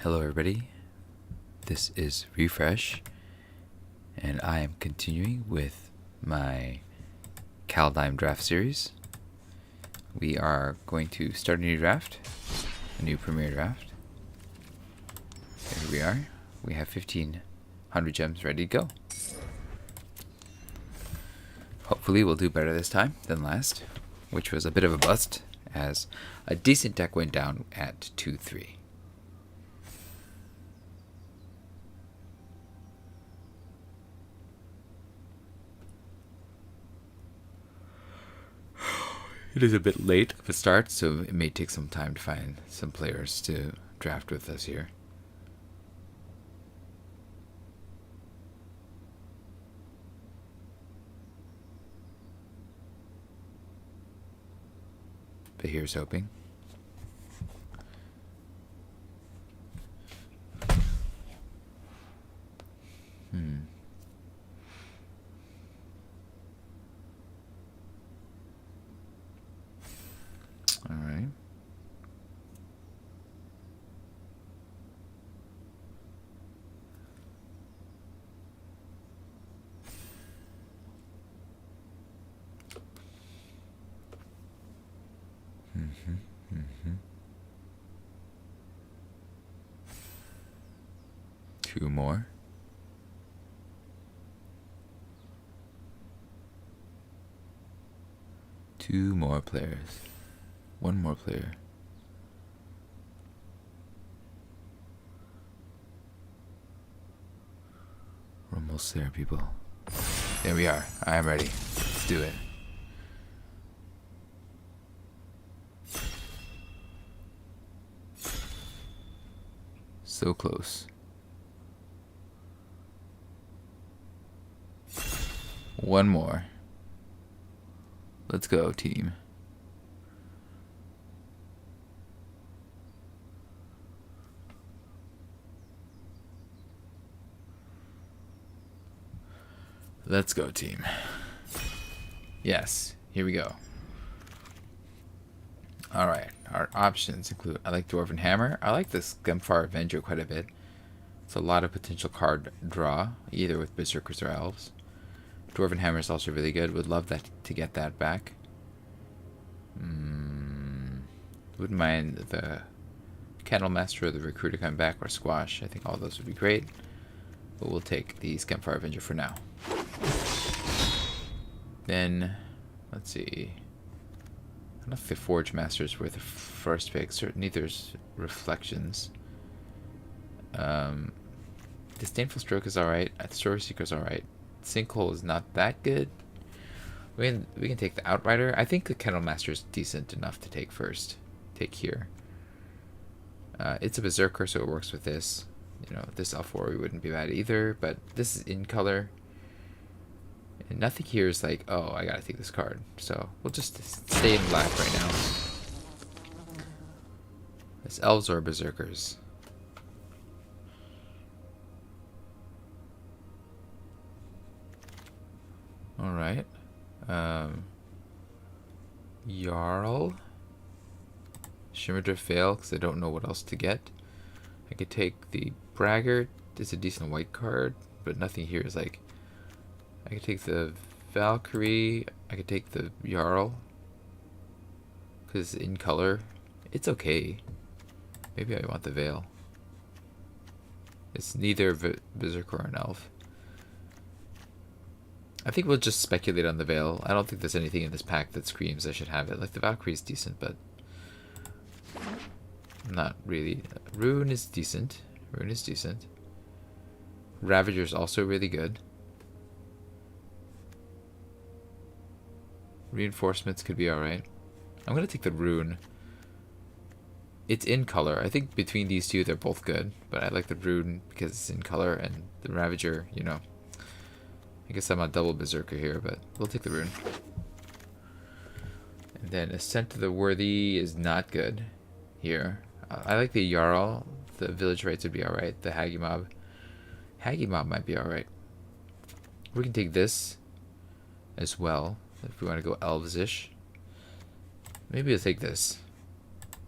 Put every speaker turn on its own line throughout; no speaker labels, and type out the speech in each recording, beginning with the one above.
Hello everybody, this is Refresh, and I am continuing with my Kaldheim draft series. We are going to start a new draft, a new premier draft. Here we are. We have 1,500 gems ready to go. Hopefully we'll do better this time than last, which was a bit of a bust, as a decent deck went down at 2-3. It is a bit late of a start, so it may take some time to find some players to draft with us here. But here's hoping. All right. Two more. Two more players. One more player. We're almost there, people. There we are. I am ready. Let's do it. So close. One more. Let's go, team. Let's go, team. Yes, here we go. Alright, our options include, I like Dwarven Hammer. I like this Gunfire Avenger quite a bit. It's a lot of potential card draw, either with Berserkers or Elves. Dwarven Hammer is also really good. Would love that to get that back. Wouldn't mind the Candlemaster or the Recruiter coming back, or Squash. I think all those would be great. But we'll take the Gunfire Avenger for now. Then, let's see. I don't know if the Forge Masters were the first pick. Neither's Reflections. Disdainful Stroke is alright. Story Seeker is alright. Sinkhole is not that good. We can take the Outrider. I think the Candlemaster is decent enough to take first. Take here. It's a Berserker, so it works with this. You know, this L4 wouldn't be bad either, but this is in color. And nothing here is like, oh, I gotta take this card. So we'll just stay in black right now. It's Elves or Berserkers. Alright. Jarl. Shimmer Fail, because I don't know what else to get. I could take the Braggart. It's a decent white card, but nothing here is like... I could take the Valkyrie. I could take the Jarl. Because in color, it's okay. Maybe I want the Veil. It's neither Berserker or an Elf. I think we'll just speculate on the Veil. I don't think there's anything in this pack that screams I should have it. Like, the Valkyrie is decent, but... not really. Rune is decent. Rune is decent. Ravager is also really good. Reinforcements could be alright. I'm going to take the Rune. It's in color. I think between these two, they're both good. But I like the Rune because it's in color. And the Ravager, you know. I guess I'm a double Berserker here, but we'll take the Rune. And then Ascent to the Worthy is not good here. I like the Jarl. The Village Rites would be alright. The Haggy Mob. Haggy Mob might be alright. We can take this as well. If we want to go elves-ish. Maybe we'll take this.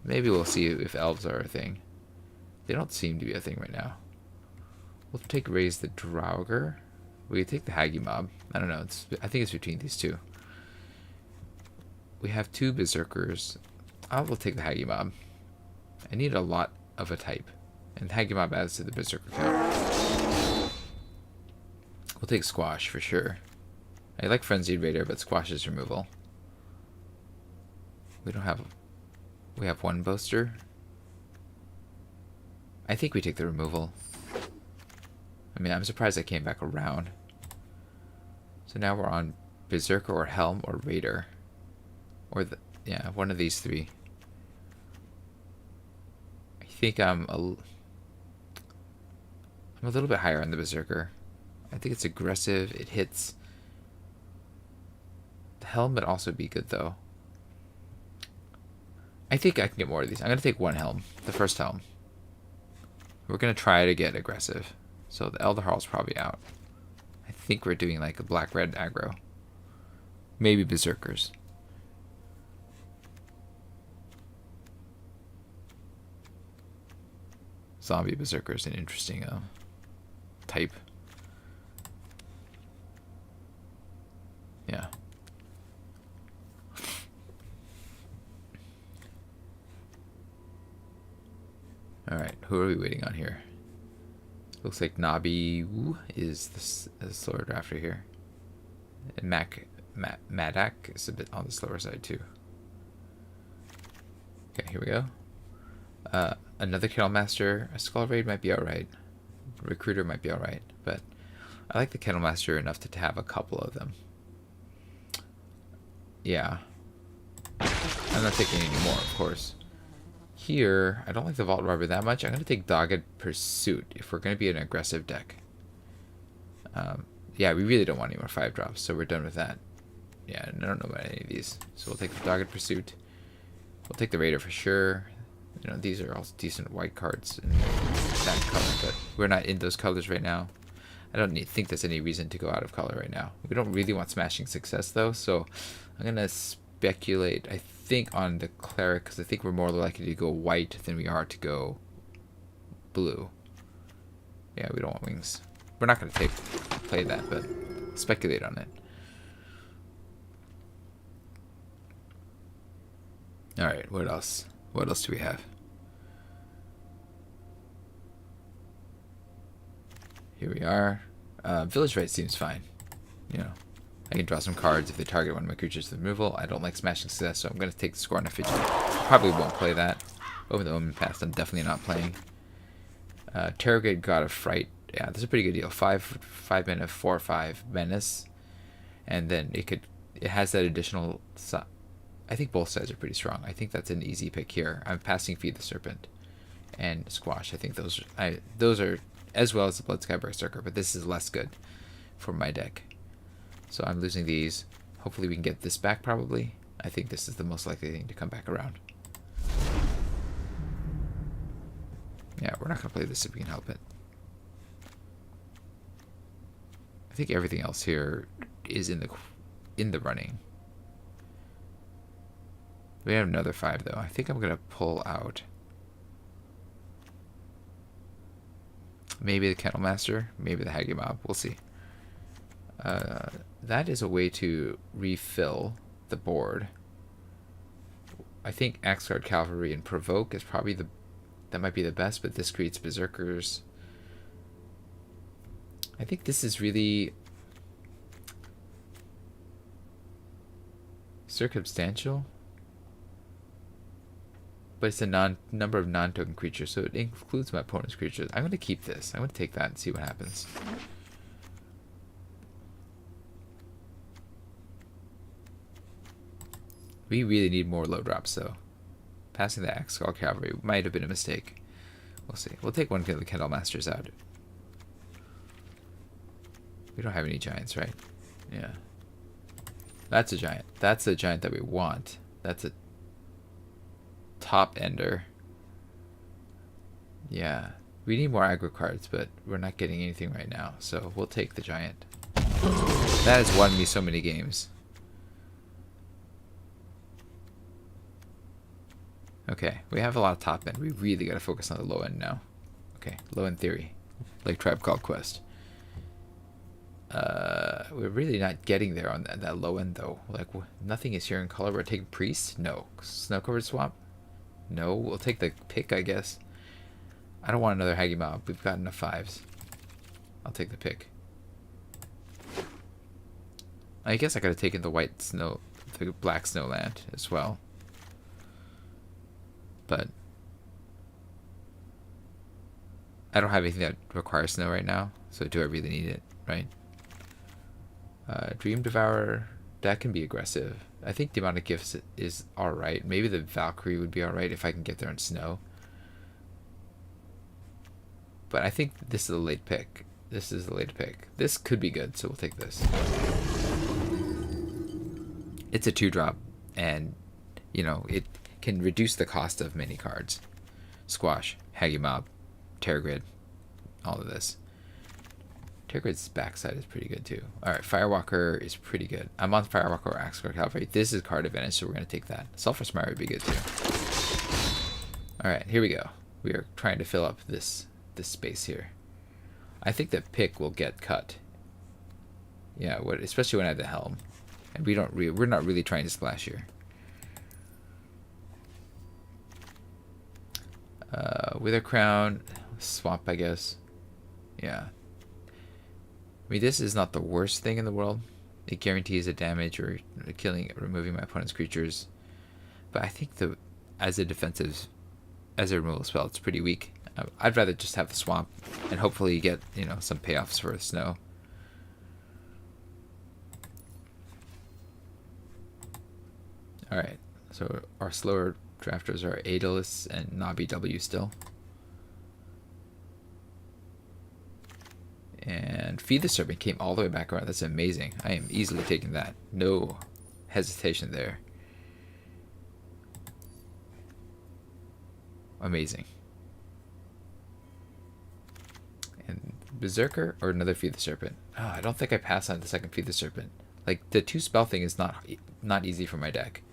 Maybe we'll see if elves are a thing. They don't seem to be a thing right now. We'll take Raise the Draugr. We could take the Hagi Mob. I don't know. I think it's between these two. We have 2 Berserkers. I will take the Hagi Mob. I need a lot of a type. And Hagi Mob adds to the Berserker count. We'll take Squash for sure. I like Frenzied Raider, but Squash is removal. We don't have... We have 1 Boaster. I think we take the removal. I mean, I'm surprised I came back around. So now we're on Berserker or Helm or Raider. Or the... Yeah, one of these 3. I think I'm a little bit higher on the Berserker. I think it's aggressive. It hits. The Helm would also be good, though. I think I can get more of these. I'm going to take 1 Helm. The first Helm. We're going to try to get aggressive. So the Elder Harl's probably out. I think we're doing like a black-red aggro. Maybe Berserkers. Zombie Berserker is an interesting type. Yeah. Alright, who are we waiting on here? Looks like Nabi is the slower drafter here. And Madak is a bit on the slower side too. Okay, here we go. Another Kennel Master. A Skull Raid might be alright. Recruiter might be alright. But I like the Kennel Master enough to have a couple of them. Yeah. I'm not taking any more, of course. Here, I don't like the Vault Robber that much. I'm going to take Dogged Pursuit if we're going to be an aggressive deck. Yeah, we really don't want any more 5-drops, so we're done with that. Yeah, I don't know about any of these. So we'll take the Dogged Pursuit. We'll take the Raider for sure. You know, these are all decent white cards in that color, but we're not in those colors right now. I don't think there's any reason to go out of color right now. We don't really want Smashing Success, though, so I'm going to speculate, I think, on the Cleric, because I think we're more likely to go white than we are to go blue. Yeah, we don't want wings. We're not going to play that, but speculate on it. Alright, what else? What else do we have? Here we are. Village Right seems fine. You know, I can draw some cards if they target one of my creatures with removal. I don't like Smashing Success, so I'm going to take the Score on a Fidget. Probably won't play that. Over the Omen Path, I'm definitely not playing. Terrorgate God of Fright. Yeah, that's a pretty good deal. 5 mana, 4/5 menace, and then it has that additional. I think both sides are pretty strong. I think that's an easy pick here. I'm passing Feed the Serpent and Squash. I think those are as well as the Bloodsky Berserker, but this is less good for my deck. So I'm losing these. Hopefully we can get this back. Probably. I think this is the most likely thing to come back around. Yeah, we're not gonna play this if we can help it. I think everything else here is in the running. We have another 5 though. I think I'm gonna pull out maybe the Kennel Master, maybe the Hagi Mob. We'll see. That is a way to refill the board. I think Axguard Cavalry and Provoke is probably that might be the best, but this creates Berserkers. I think this is really circumstantial, but it's a number of non-token creatures, so it includes my opponent's creatures. I'm going to keep this. I'm going to take that and see what happens. We really need more low drops, though. Passing the Axguard Cavalry might have been a mistake. We'll see. We'll take one of the Kennel Masters out. We don't have any giants, right? Yeah. That's a giant. That's the giant that we want. That's a top ender. Yeah. We need more aggro cards, but we're not getting anything right now. So we'll take the giant. That has won me so many games. Okay, we have a lot of top end. We really got to focus on the low end now. Okay, low in theory. Like Tribe Called Quest. We're really not getting there on that low end though. Like nothing is here in color. We're taking Priest? No. Snow Covered Swamp? No. We'll take the pick, I guess. I don't want another Haggy Mob. We've got enough 5s. I'll take the pick. I guess I could have taken the white snow, the black snowland as well. But I don't have anything that requires snow right now. So do I really need it, right? Dream Devourer, that can be aggressive. I think Demonic Gifts is alright. Maybe the Valkyrie would be alright if I can get there in snow. But I think this is a late pick. This is a late pick. This could be good, so we'll take this. It's a 2-drop, and, you know, it can reduce the cost of many cards. Squash, Haggy Mob, Terror Grid, all of this. Terror Grid's backside is pretty good too. Alright, Firewalker is pretty good. I'm on Firewalker or Axeguard Cavalry. This is card advantage, so we're going to take that. Sulfur Smire would be good too. Alright, here we go. We are trying to fill up this space here. I think the pick will get cut. Yeah, especially when I have the Helm. And we're not really trying to splash here. Wither Crown, Swamp, I guess. Yeah. I mean, this is not the worst thing in the world. It guarantees a damage or removing my opponent's creatures. But I think as a removal spell, it's pretty weak. I'd rather just have the Swamp and hopefully get, you know, some payoffs for the snow. Alright, so our slower drafters are Aeolus and Nabi W still. And Feed the Serpent came all the way back around. That's amazing. I am easily taking that. No hesitation there. Amazing. And Berserker or another Feed the Serpent. Oh, I don't think I pass on the second Feed the Serpent. Like, the 2-spell thing is not easy for my deck.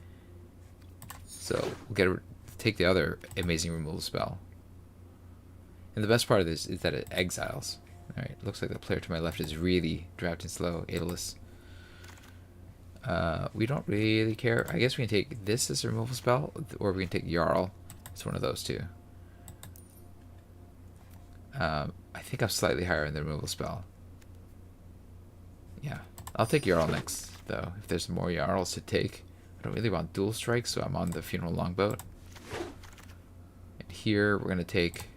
So we'll take the other amazing removal spell. And the best part of this is that it exiles. Alright, looks like the player to my left is really drafting slow. Aeolus. We don't really care. I guess we can take this as a removal spell, or we can take Jarl. It's one of those two. I think I'm slightly higher in the removal spell. Yeah, I'll take Jarl next, though, if there's more Jarls to take. I don't really want dual strikes, so I'm on the Funeral Longboat. And here, we're going to take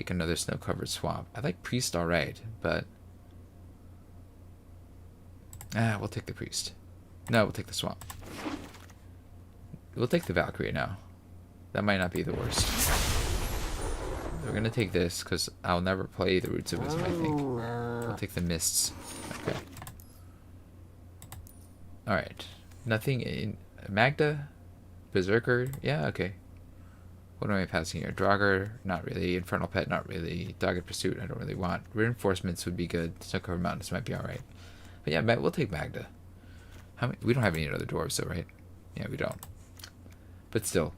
another Snow-Covered Swamp. I like Priest alright, but we'll take the Priest. No, we'll take the Swamp. We'll take the Valkyrie now. That might not be the worst. We're going to take this, because I'll never play the Roots of Wisdom, I think. We'll take the Mists. Okay. Alright. Nothing in Magda? Berserker? Yeah, okay. What am I passing here? Draugr? Not really. Infernal Pet? Not really. Dogged Pursuit? I don't really want. Reinforcements would be good. Snow-Covered Mountains might be alright. But yeah, we'll take Magda. How many? We don't have any other dwarves, though, right? Yeah, we don't. But still.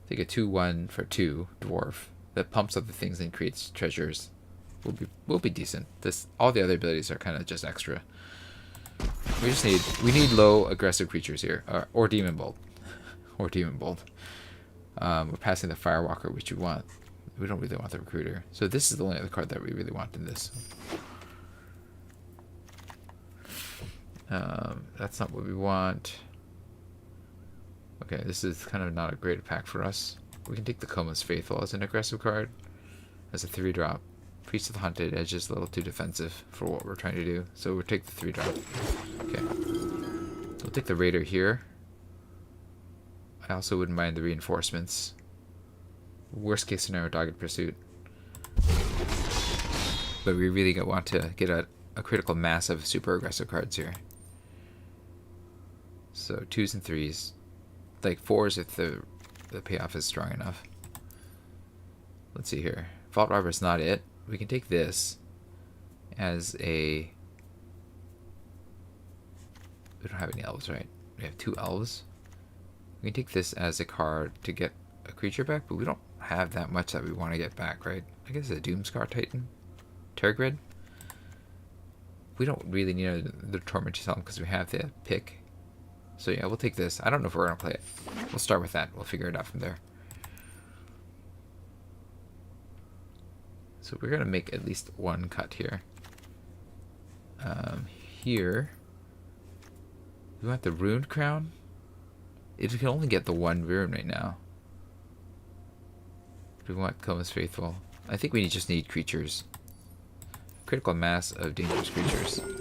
Take a 2/1 for 2 dwarf that pumps up the things and creates treasures. We'll be decent. All the other abilities are kind of just extra. We need low aggressive creatures here, or Demon Bolt, or Demon Bolt. We're passing the Firewalker, which we want. We don't really want the Recruiter. So this is the only other card that we really want in this. That's not what we want. Okay, this is kind of not a great pack for us. We can take the Coma's Faithful as an aggressive card. As a 3-drop. Priest of the Hunted Edge is a little too defensive for what we're trying to do. So we'll take the 3-drop. Okay. We'll take the Raider here. I also wouldn't mind the reinforcements. Worst case scenario, Dogged Pursuit. But we really want to get a critical mass of super aggressive cards here. So 2s and 3s. Like 4s if the payoff is strong enough. Let's see here. Vault Robber is not it. We can take this as a... We don't have any elves, right? We have 2 elves. We can take this as a card to get a creature back, but we don't have that much that we want to get back, right? I guess a Doomscar Titan. Tergrid. We don't really need the Torment Helm because we have the pick. So yeah, we'll take this. I don't know if we're going to play it. We'll start with that. We'll figure it out from there. So we're going to make at least one cut here. Here, we want the Ruined Crown. It can only get the one rune right now. Do we want Coma's Faithful? I think we just need creatures. Critical mass of dangerous creatures. And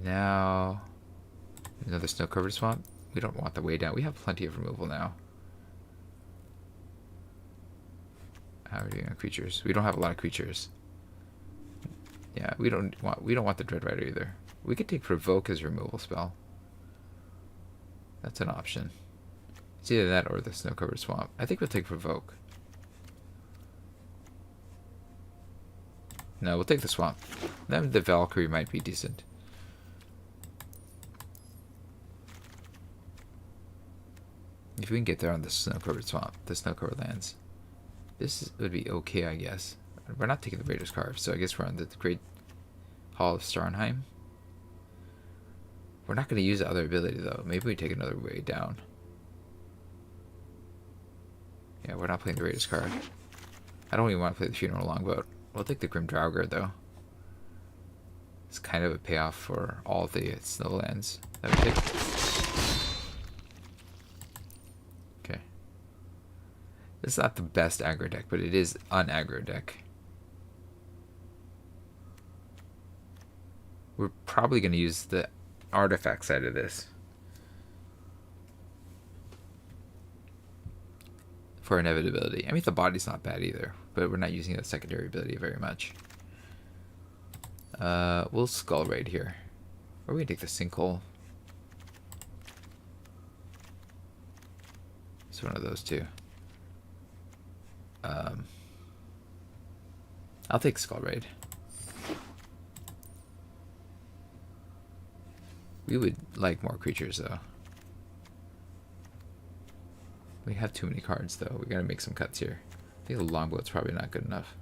now, another snow-covered swamp. We don't want the way down. We have plenty of removal now. How are we doing on creatures? We don't have a lot of creatures. Yeah, we don't want the Dread Rider either. We could take Provoke as a removal spell. That's an option. It's either that or the Snow-Covered Swamp. I think we'll take Provoke. No, we'll take the Swamp. Then the Valkyrie might be decent. If we can get there on the Snow-Covered Swamp, the Snow-Covered Lands. This would be okay, I guess. We're not taking the Raider's Carve, so I guess we're on the Great Hall of Starnheim. We're not going to use the other ability, though. Maybe we take another way down. Yeah, we're not playing the Raider's Card. I don't even want to play the Funeral Longboat. We'll take the Grim Draugr, though. It's kind of a payoff for all the Snowlands that we take. Okay. It's not the best aggro deck, but it is an aggro deck. We're probably going to use the artifact side of this for inevitability. I mean, the body's not bad either, but we're not using that secondary ability very much. We'll Skull Raid here. Or we can take the Sinkhole. It's one of those two. I'll take Skull Raid. We would like more creatures, though. We have too many cards, though. We gotta make some cuts here. I think the Longboat's probably not good enough.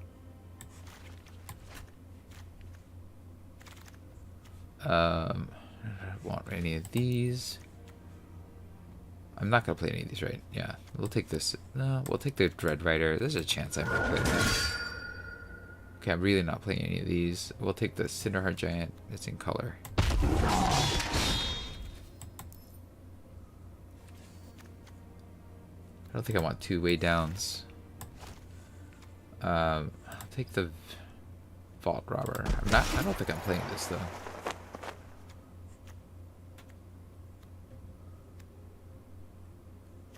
I don't want any of these. I'm not gonna play any of these, right? Yeah, we'll take this. No, we'll take the Dread Rider. There's a chance I might play that. Okay, I'm really not playing any of these. We'll take the Cinderheart Giant. It's in color. I don't think I want two way downs. I'll take the Vault Robber. I don't think I'm playing this though.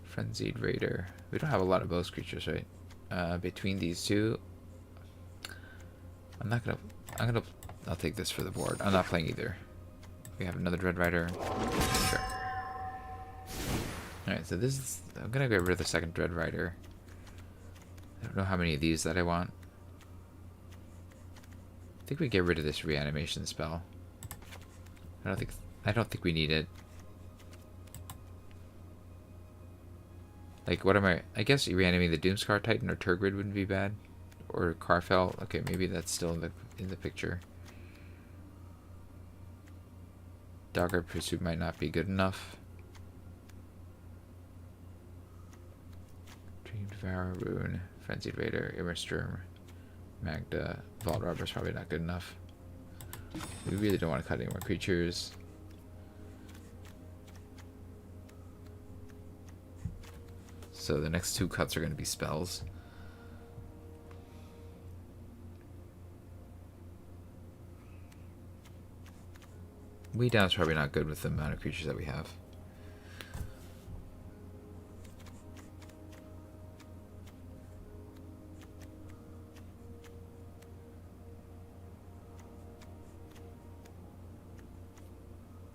Frenzied Raider. We don't have a lot of boast creatures, right? Between these two, I'll take this for the board. I'm not playing either. We have another Dread Rider. Sure. Alright, so this is... I'm gonna get rid of the second Dread Rider. I don't know how many of these that I want. I think we get rid of this reanimation spell. I don't think we need it. Like, what am I guess reanimating the Doomscar Titan or Tergrid wouldn't be bad. Or Carfell. Okay, maybe that's still in the picture. Dogger Pursuit might not be good enough. Dream Devourer, Rune, Frenzied Raider, Immersturm, Magda, Vault Robber is probably not good enough. We really don't want to cut any more creatures. So the next two cuts are going to be spells. Way down is probably not good with the amount of creatures that we have.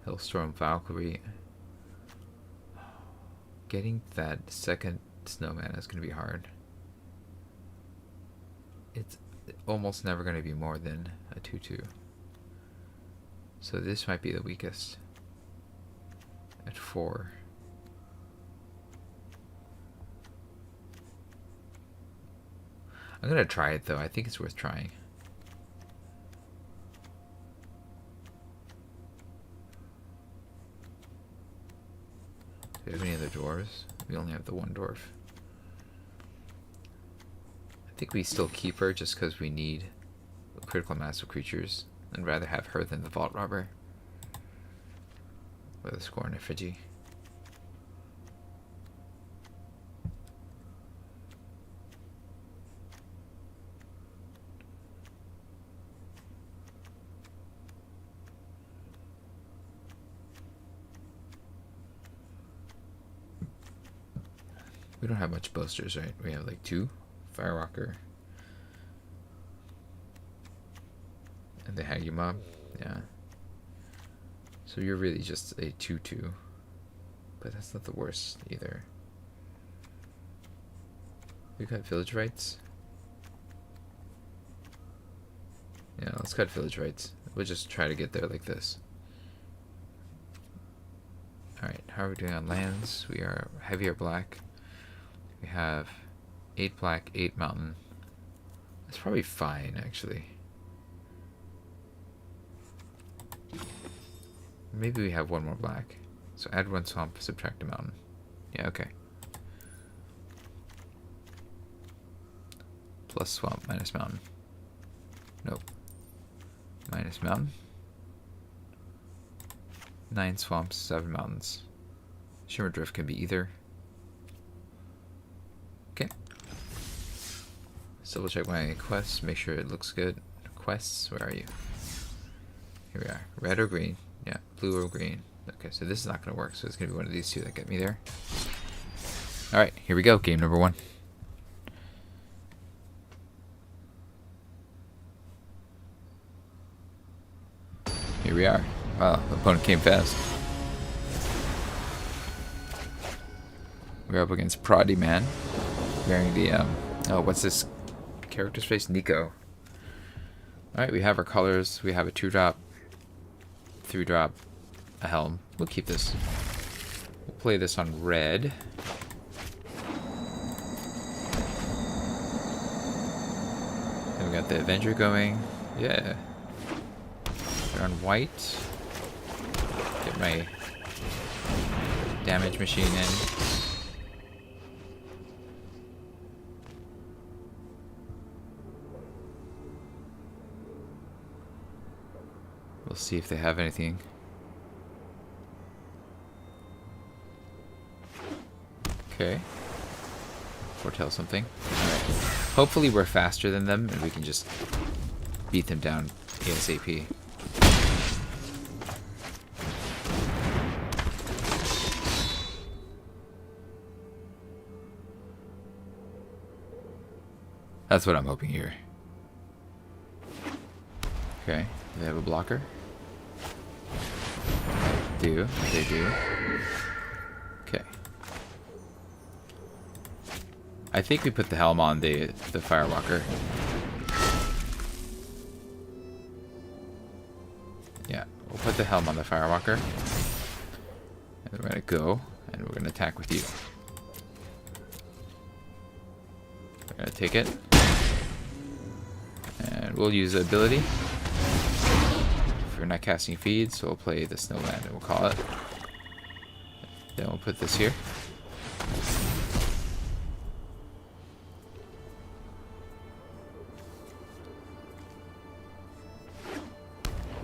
Hellstorm Valkyrie. Getting that second snowman is going to be hard. It's almost never going to be more than a 2/2. So this might be the weakest. at 4. I'm gonna try it though. I think it's worth trying. Do we have any other dwarves? We only have the one dwarf. I think we still keep her just because we need critical mass of creatures. I'd rather have her than the vault robber. With a score and effigy. We don't have much boasters, right? We have like 2. Firewalker. And the Haggy Mob. Yeah. So you're really just a 2/2. But that's not the worst either. We got village rights. Yeah, let's cut village rights. We'll just try to get there like this. Alright, how are we doing on lands? We are heavier black. We have 8 black, 8 mountain. That's probably fine, actually. Maybe we have 1 more black. So add 1 swamp, subtract a mountain. Yeah, okay. Plus swamp, minus mountain. Nope. Minus mountain. 9 swamps, 7 mountains. Shimmer Drift can be either. Okay. Let's double check my quests, make sure it looks good. Quests, where are you? Here we are. Red or green? Yeah, blue or green. Okay, so this is not going to work, so it's going to be one of these 2 that get me there. Alright, here we go. Game number 1. Here we are. Wow, the opponent came fast. We're up against Proddy Man. Wearing the, oh, what's this character's face? Nico. Alright, we have our colors. We have a 2-drop, 3-drop, a helm. We'll keep this. We'll play this on red. Then we got the Avenger going. Yeah. We're on white. Get my damage machine in. We'll see if they have anything. Okay. Foretell something. Alright. Hopefully we're faster than them and we can just beat them down ASAP. That's what I'm hoping here. Okay, they have a blocker. They do. Okay. I think we put the helm on the Firewalker. Yeah, we'll put the helm on the Firewalker. And we're gonna go, and we're gonna attack with you. We're gonna take it. And we'll use the ability. We're not casting feed, so we'll play the Snowland and we'll call it. Then we'll put this here.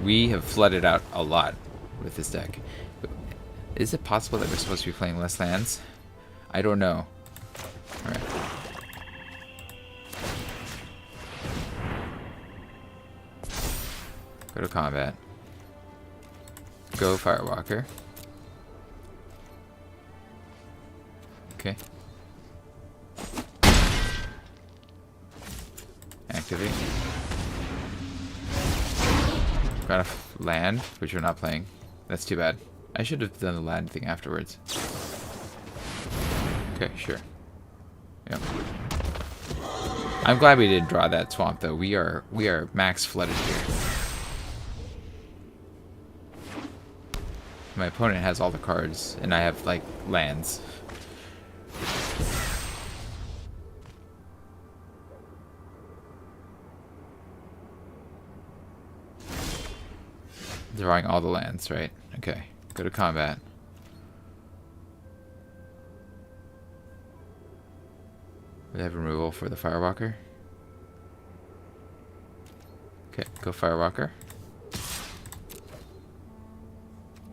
We have flooded out a lot with this deck. Is it possible that we're supposed to be playing less lands? I don't know. Alright. Go to combat. Go Firewalker. Okay. Activate. Got a land, which we're not playing. That's too bad. I should have done the land thing afterwards. Okay, sure. Yep. I'm glad we didn't draw that swamp though. We are max flooded here. My opponent has all the cards, and I have, like, lands. Drawing all the lands, right? Okay, go to combat. We have removal for the Firewalker. Okay, go Firewalker.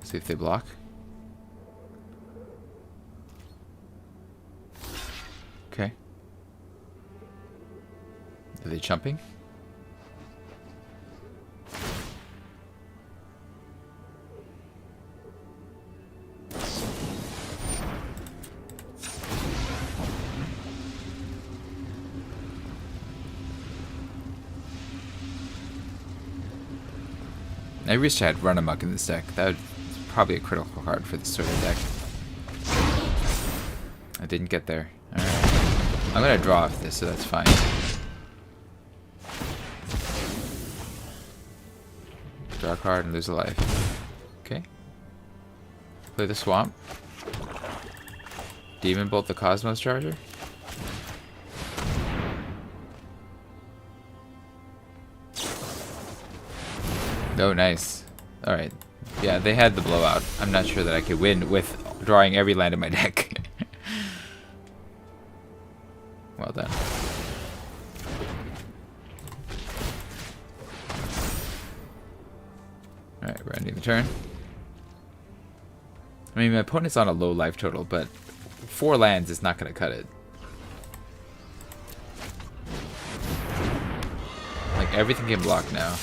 See if they block. Okay. Are they jumping? I wish I had Run Amok in this deck. That would probably a critical card for this sort of deck. I didn't get there. Alright. I'm gonna draw off this, so that's fine. Draw a card and lose a life. Okay. Play the Swamp. Demon Bolt the Cosmos Charger. Oh, nice. Alright. Yeah, they had the blowout. I'm not sure that I could win with drawing every land in my deck. Well done. Alright, we're ending the turn. I mean, my opponent's on a low life total, but 4 lands is not going to cut it. Like, everything can block now.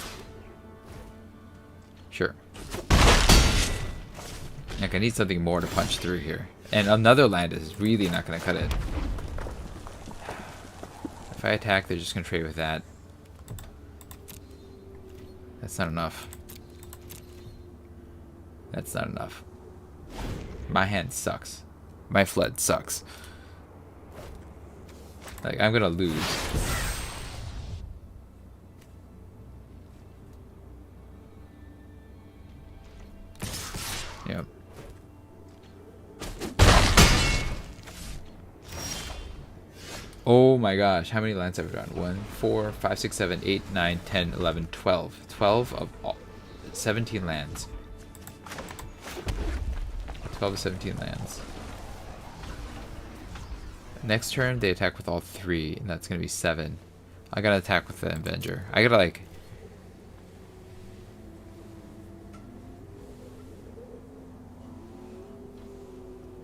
Sure. Like, I need something more to punch through here. And another land is really not going to cut it. If I attack, they're just going to trade with that. That's not enough. That's not enough. My hand sucks. My flood sucks. Like, I'm going to lose. Yep. Oh my gosh, how many lands have we drawn? 1, 4, 5, 6, 7, 8, 9, 10, 11, 12. 12 of all, 17 lands. 12 of 17 lands. Next turn, they attack with all 3, and that's going to be 7. I gotta attack with the Avenger. I gotta, like...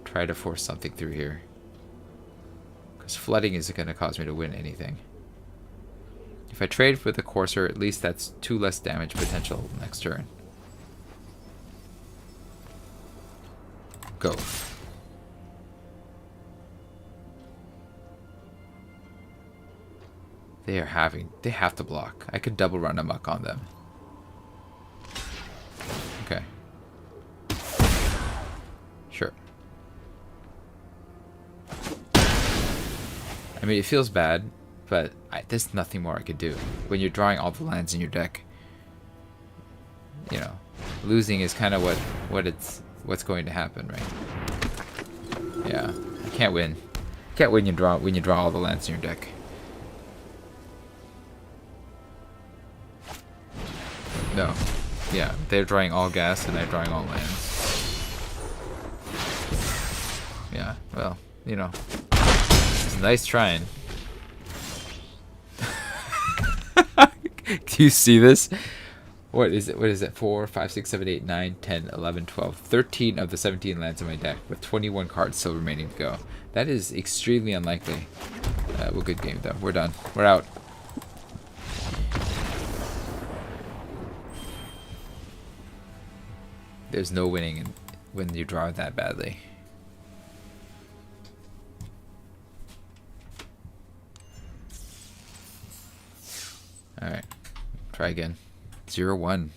try to force something through here. Because flooding isn't going to cause me to win anything. If I trade with the Courser, at least that's 2 less damage potential next turn. Go. They have to block. I could double Run Amok on them. Okay. Sure. I mean, it feels bad, but there's nothing more I could do. When you're drawing all the lands in your deck, you know, losing is kind of what's going to happen, right? Yeah, I can't win. Can't win when you draw all the lands in your deck. No. Yeah, they're drawing all gas and I'm drawing all lands. Yeah, well, you know. It's nice trying. Do you see this? What is it? What is it? 4, 5, 6, 7, 8, 9, 10, 11, 12, 13 of the 17 lands in my deck with 21 cards still remaining to go. That is extremely unlikely. Well, good game though. We're done. We're out. There's no winning when you draw that badly. Alright. Try again. 0-1.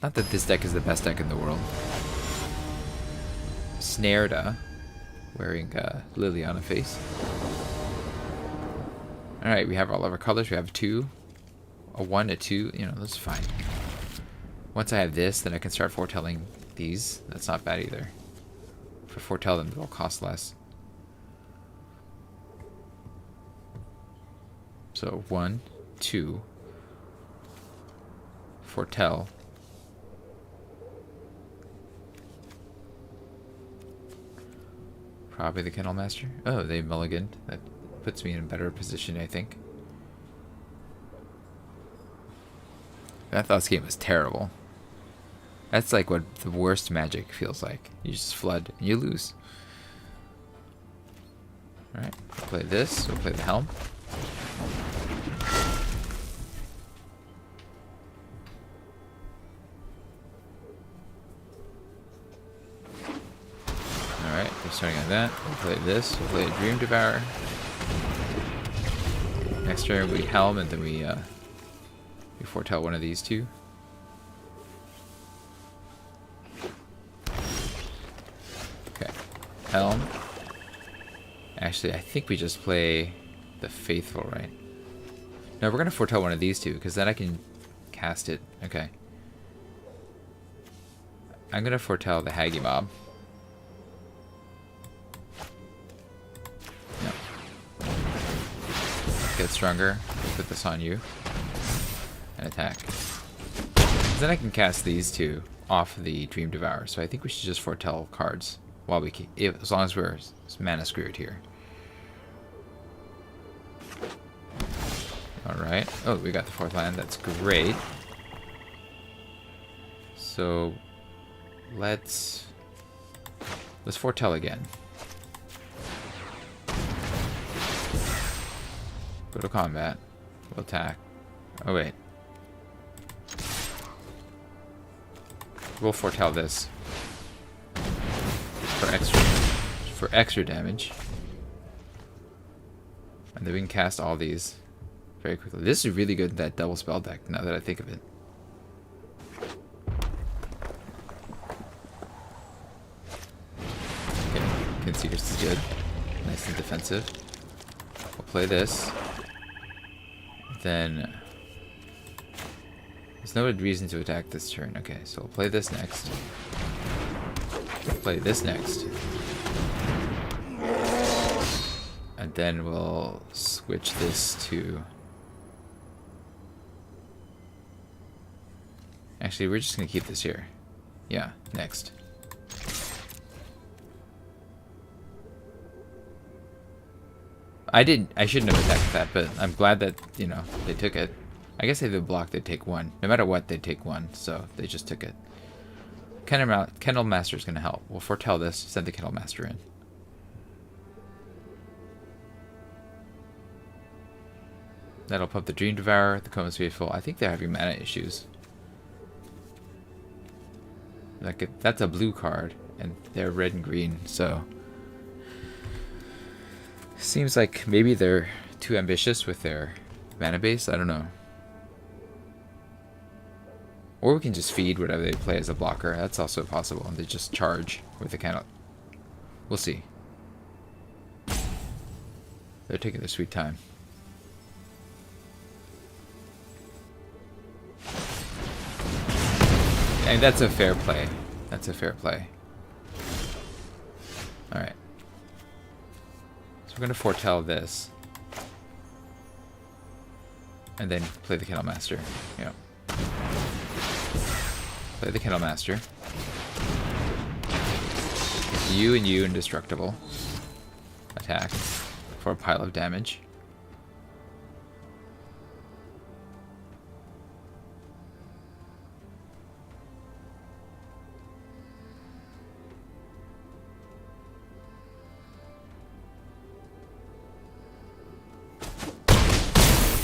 Not that this deck is the best deck in the world. Snared, wearing Lily on a face. Alright, we have all of our colors. We have 2. A 1, a 2. You know, that's fine. Once I have this, then I can start foretelling these. That's not bad either. If I foretell them, they'll cost less. So 1, 2, foretell. Probably the Kennel Master. Oh, they mulliganed. That puts me in a better position, I think. I thought this game was terrible. That's like what the worst Magic feels like. You just flood and you lose. Alright, we'll play this. We'll play the Helm. Alright, we're starting on that. We'll play this. We'll play a Dream Devourer. Next turn we Helm and then we foretell one of these two. Okay. Helm. Actually, I think we just play the Faithful, right? No, we're going to foretell one of these two, because then I can cast it. Okay. I'm going to foretell the Haggy Mob. No. Get stronger. Put this on you. And attack. Then I can cast these two off the Dream Devourer. So I think we should just foretell cards while we keep, as long as we're mana screwed here. Alright. Oh, we got the 4th land. That's great. So let's foretell again. Go to combat. We'll attack. Oh wait. We'll foretell this for extra damage, and then we can cast all these very quickly. This is really good in that double spell deck. Now that I think of it. Okay, Concierge is good, nice and defensive. We'll play this. Then there's no reason to attack this turn. Okay, so we'll play this next. We'll play this next. And then we'll switch this to... Actually, we're just going to keep this here. Yeah, next. I shouldn't have attacked that, but I'm glad that, you know, they took it. I guess if they blocked, they'd take one. No matter what, they'd take one, so they just took it. Kennel Master is going to help. We'll foretell this, send the Kennel Master in. That'll pump the Dream Devourer, the Coma's Faithful. I think they're having mana issues. Like, that's a blue card, and they're red and green, so... Seems like maybe they're too ambitious with their mana base. I don't know. Or we can just feed whatever they play as a blocker. That's also possible. And they just charge with the candle. We'll see. They're taking their sweet time. And that's a fair play. That's a fair play. Alright. We're going to foretell this. And then play the Kennel Master. Yeah. Play the Kennel Master. You and you indestructible. Attack for a pile of damage.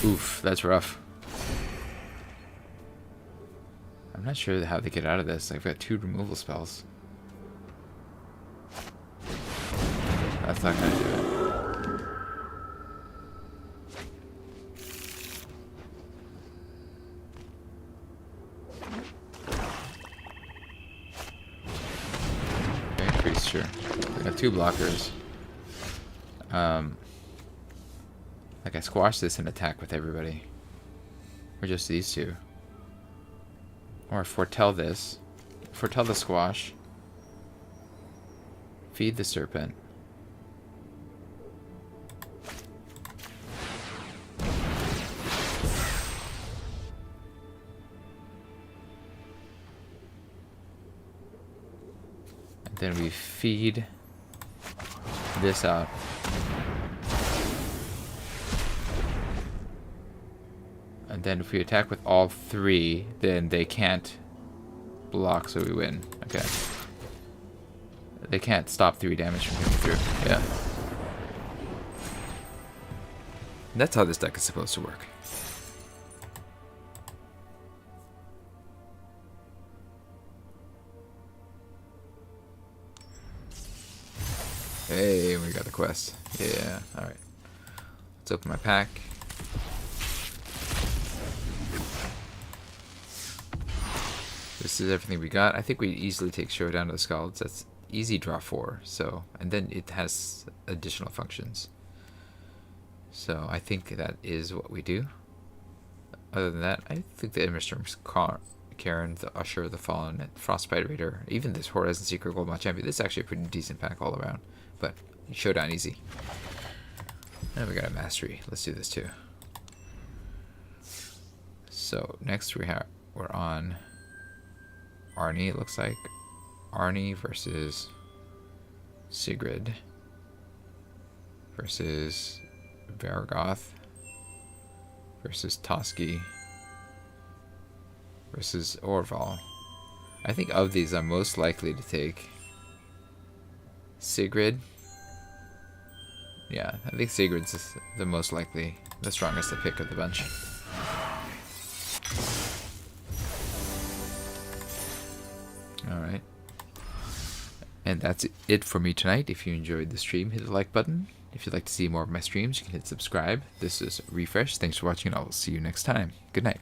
Oof, that's rough. I'm not sure how they get out of this. I've got 2 removal spells. That's not gonna do it. Okay, priest, sure. I got 2 blockers. Like I squash this and attack with everybody. Or just these 2. Or foretell this. foretell the squash. Feed the serpent. And then we feed this out. And then if we attack with all three, then they can't block, so we win. Okay. They can't stop 3 damage from coming through. Yeah. And that's how this deck is supposed to work. Hey, we got the quest. Yeah, alright. Let's open my pack. This is everything we got. I think we easily take Showdown to the Scalds. That's easy draw 4. So, and then it has additional functions. So I think that is what we do. Other than that, I think the Immerstorm's Karen, the Usher, the Fallen, Frostbite Raider, even this Horizon Seeker Goldmouth Champion. This is actually a pretty decent pack all around. But Showdown easy. And we got a Mastery. Let's do this too. So next we're on Arnie, it looks like. Arnie versus Sigrid versus Vargoth versus Toski versus Orval. I think of these I'm most likely to take Sigrid. Yeah, I think Sigrid's the most likely, the strongest to pick of the bunch. Alright. And that's it for me tonight. If you enjoyed the stream, hit the like button. If you'd like to see more of my streams, you can hit subscribe. This is Refresh. Thanks for watching, and I will see you next time. Good night.